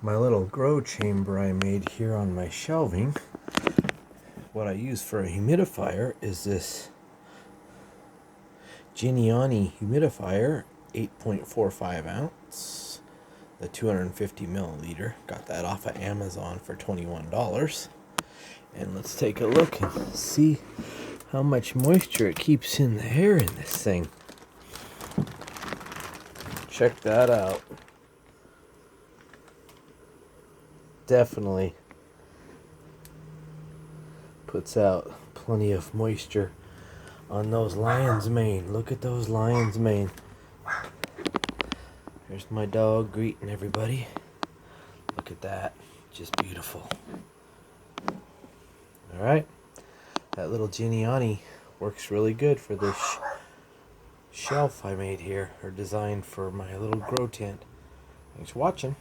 my little grow chamber I made here on my shelving. What I use for a humidifier is this Geniani humidifier, 8.45 ounce, the 250 milliliter. Got that off of Amazon for $21. And let's take a look and see how much moisture it keeps in the air in this thing. Check that out. Definitely puts out plenty of moisture on those lion's mane. Look at those lion's mane. There's my dog greeting everybody. Look at that. Just beautiful. Alright. That little Geniani works really good for this shelf I made here, or designed for my little grow tent. Thanks for watching.